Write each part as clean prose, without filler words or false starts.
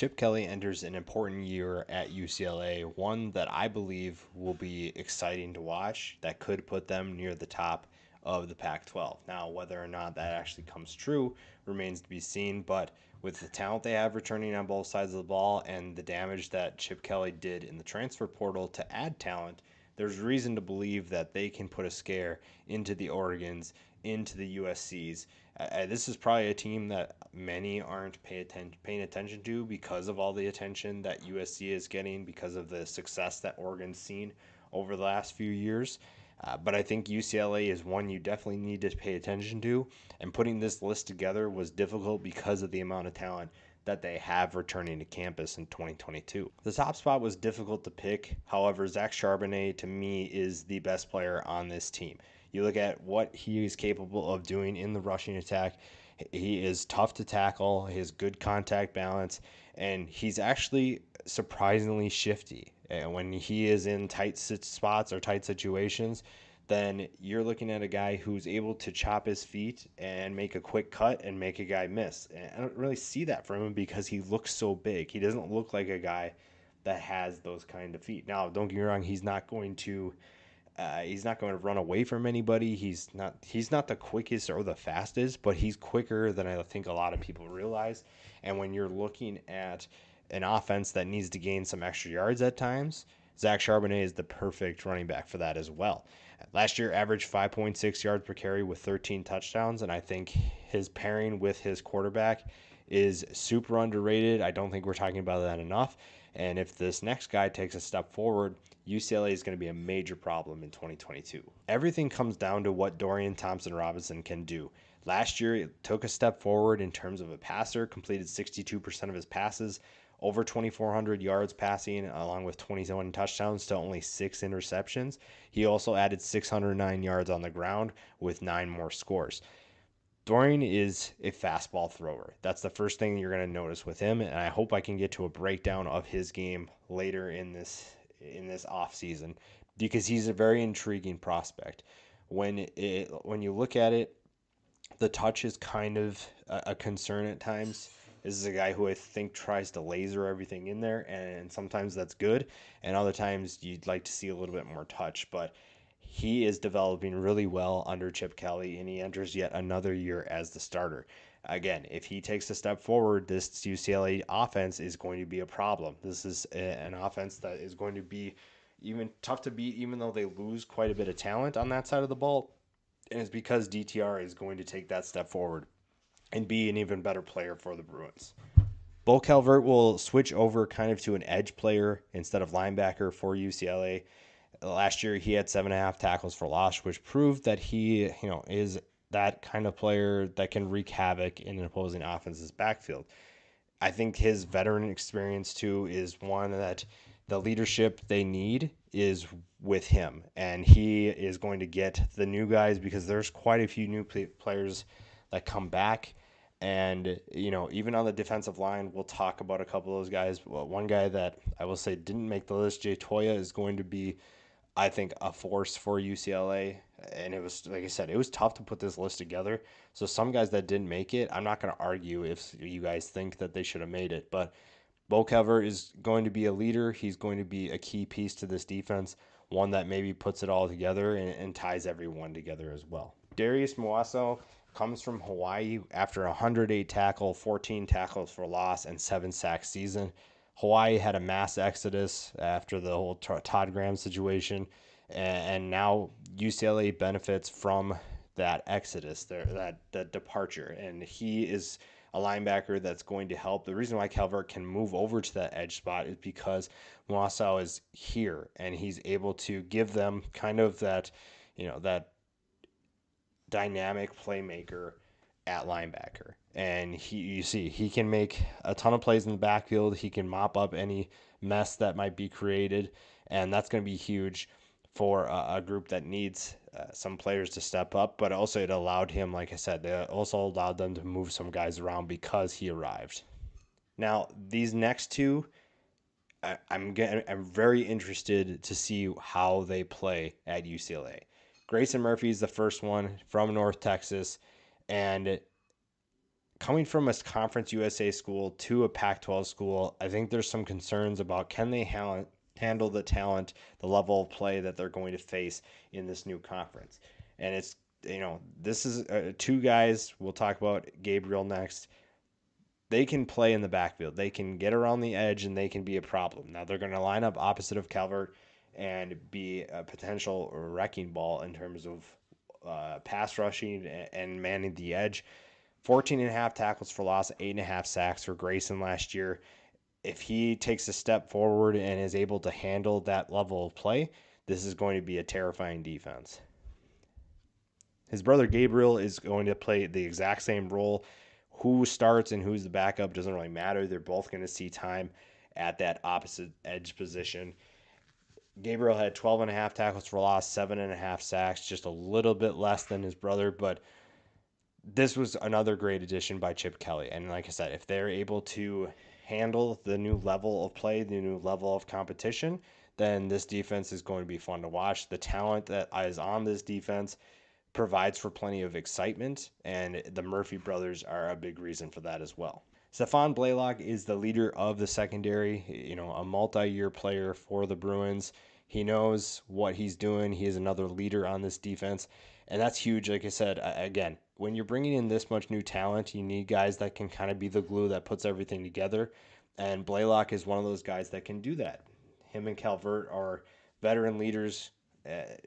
Chip Kelly enters an important year at UCLA, one that I believe will be exciting to watch, that could put them near the top of the Pac-12. Now, whether or not that actually comes true remains to be seen, but with the talent they have returning on both sides of the ball and the damage that Chip Kelly did in the transfer portal to add talent, there's reason to believe that they can put a scare into the Oregons, into the USCs. This is probably a team that many aren't paying attention to because of all the attention that USC is getting, because of the success that Oregon's seen over the last few years. But I think UCLA is one you definitely need to pay attention to. And putting this list together was difficult because of the amount of talent that they have returning to campus in 2022. The top spot was difficult to pick. However, Zac Charbonnet, to me, is the best player on this team. You look at what he is capable of doing in the rushing attack. He is tough to tackle. He has good contact balance, and he's actually surprisingly shifty. And when he is in tight spots or tight situations, then you're looking at a guy who's able to chop his feet and make a quick cut and make a guy miss. And I don't really see that from him because he looks so big. He doesn't look like a guy that has those kind of feet. Now, don't get me wrong, he's not going to run away from anybody. He's not the quickest or the fastest, but he's quicker than I think a lot of people realize. And when you're looking at an offense that needs to gain some extra yards at times, Zac Charbonnet is the perfect running back for that as well. Last year averaged 5.6 yards per carry with 13 touchdowns, and I think his pairing with his quarterback is super underrated. I don't think we're talking about that enough. And if this next guy takes a step forward, UCLA is going to be a major problem in 2022. Everything comes down to what Dorian Thompson-Robinson can do. Last year, it took a step forward in terms of a passer, completed 62% of his passes, over 2,400 yards passing, along with 21 touchdowns to only 6 interceptions. He also added 609 yards on the ground with 9 more scores. Dorian is a fastball thrower. That's the first thing you're going to notice with him, and I hope I can get to a breakdown of his game later in this offseason because he's a very intriguing prospect. When you look at it, the touch is kind of a concern at times. This is a guy who I think tries to laser everything in there, and sometimes that's good, and other times you'd like to see a little bit more touch, but he is developing really well under Chip Kelly, and he enters yet another year as the starter. Again, if he takes a step forward, this UCLA offense is going to be a problem. This is an offense that is going to be even tough to beat, even though they lose quite a bit of talent on that side of the ball. And it's because DTR is going to take that step forward and be an even better player for the Bruins. Bo Calvert will switch over kind of to an edge player instead of linebacker for UCLA. Last year, he had 7.5 tackles for loss, which proved that he, is that kind of player that can wreak havoc in an opposing offense's backfield. I think his veteran experience, too, is one that the leadership they need is with him. And he is going to get the new guys because there's quite a few new players that come back. And, even on the defensive line, we'll talk about a couple of those guys. Well, one guy that I will say didn't make the list, Jay Toya, is going to be, I think, a force for UCLA. And it was, like I said, it was tough to put this list together. So some guys that didn't make it, I'm not going to argue if you guys think that they should have made it. But Bo Calvert is going to be a leader. He's going to be a key piece to this defense, one that maybe puts it all together and ties everyone together as well. Darius Moazzo comes from Hawaii after a 108 tackle, 14 tackles for loss, and 7 sack season. Hawaii had a mass exodus after the whole Todd Graham situation, and now UCLA benefits from that exodus, that departure, and he is a linebacker that's going to help. The reason why Calvert can move over to that edge spot is because Moazzo is here, and he's able to give them kind of that, that dynamic playmaker at linebacker. And he can make a ton of plays in the backfield. He can mop up any mess that might be created, and that's going to be huge for a group that needs some players to step up. But also it allowed him, like I said, they also allowed them to move some guys around because he arrived. Now, these next two, I'm very interested to see how they play at UCLA. Grayson Murphy is the first one from North Texas, and coming from a Conference USA school to a Pac-12 school, I think there's some concerns about can they handle the talent, the level of play that they're going to face in this new conference. And it's, this is two guys. We'll talk about Gabriel next. They can play in the backfield. They can get around the edge, and they can be a problem. Now, they're going to line up opposite of Calvert and be a potential wrecking ball in terms of pass rushing and manning the edge. 14.5 tackles for loss, 8.5 sacks for Grayson last year. If he takes a step forward and is able to handle that level of play, this is going to be a terrifying defense. His brother Gabriel is going to play the exact same role. Who starts and who's the backup doesn't really matter. They're both going to see time at that opposite edge position. Gabriel had 12.5 tackles for loss, 7.5 sacks, just a little bit less than his brother, but this was another great addition by Chip Kelly. And like I said, if they're able to handle the new level of play, the new level of competition, then this defense is going to be fun to watch. The talent that is on this defense provides for plenty of excitement, and the Murphy brothers are a big reason for that as well. Stefan Blaylock is the leader of the secondary, a multi-year player for the Bruins. He knows what he's doing. He is another leader on this defense, and that's huge. Like I said, again, when you're bringing in this much new talent, you need guys that can kind of be the glue that puts everything together, and Blaylock is one of those guys that can do that. Him and Calvert are veteran leaders,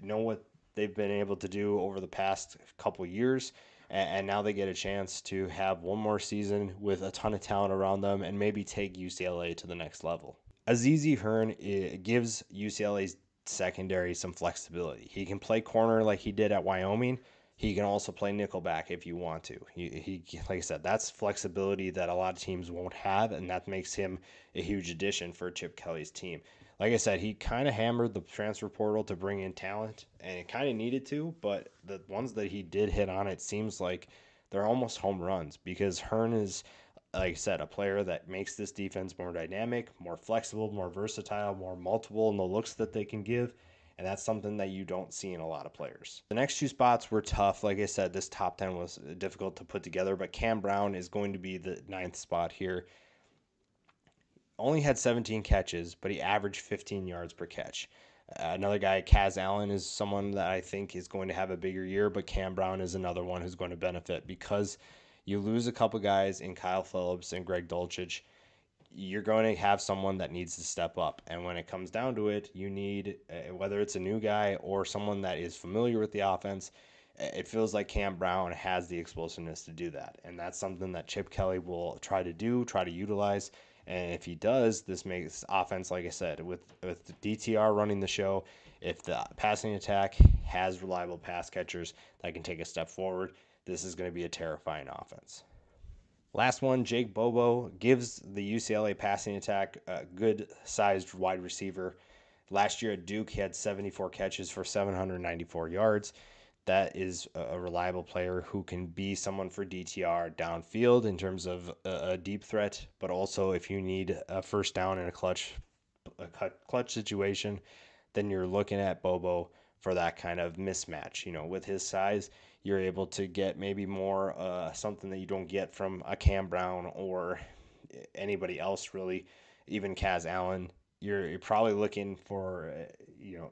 know what they've been able to do over the past couple years, and now they get a chance to have one more season with a ton of talent around them and maybe take UCLA to the next level. Azeez Hearn gives UCLA's secondary some flexibility. He can play corner like he did at Wyoming. He can also play nickelback if you want to. He like I said, that's flexibility that a lot of teams won't have, and that makes him a huge addition for Chip Kelly's team. Like I said, he kind of hammered the transfer portal to bring in talent, and it kind of needed to, but the ones that he did hit on, it seems like they're almost home runs because Hearn is, like I said, a player that makes this defense more dynamic, more flexible, more versatile, more multiple in the looks that they can give, and that's something that you don't see in a lot of players. The next two spots were tough. Like I said, this top 10 was difficult to put together, but Cam Brown is going to be the 9th spot here. Only had 17 catches, but he averaged 15 yards per catch. Another guy, Kaz Allen, is someone that I think is going to have a bigger year, but Cam Brown is another one who's going to benefit because you lose a couple guys in Kyle Phillips and Greg Dulcich. You're going to have someone that needs to step up. And when it comes down to it, you need, whether it's a new guy or someone that is familiar with the offense, it feels like Cam Brown has the explosiveness to do that. And that's something that Chip Kelly will try to utilize. And if he does, this makes offense, like I said, with the DTR running the show, if the passing attack has reliable pass catchers that can take a step forward, this is going to be a terrifying offense. Last one, Jake Bobo gives the UCLA passing attack a good-sized wide receiver. Last year at Duke, he had 74 catches for 794 yards. That is a reliable player who can be someone for DTR downfield in terms of a deep threat, but also if you need a first down in a clutch situation, then you're looking at Bobo for that kind of mismatch. With his size, you're able to get maybe more something that you don't get from a Cam Brown or anybody else really, even Kaz Allen. You're probably looking for,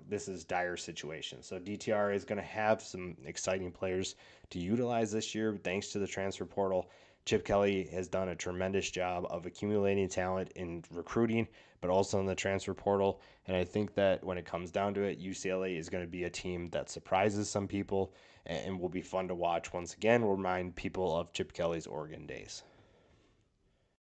this is dire situation. So DTR is going to have some exciting players to utilize this year thanks to the transfer portal. Chip Kelly has done a tremendous job of accumulating talent in recruiting, but also in the transfer portal. And I think that when it comes down to it, UCLA is going to be a team that surprises some people and will be fun to watch. Once again, we'll remind people of Chip Kelly's Oregon days.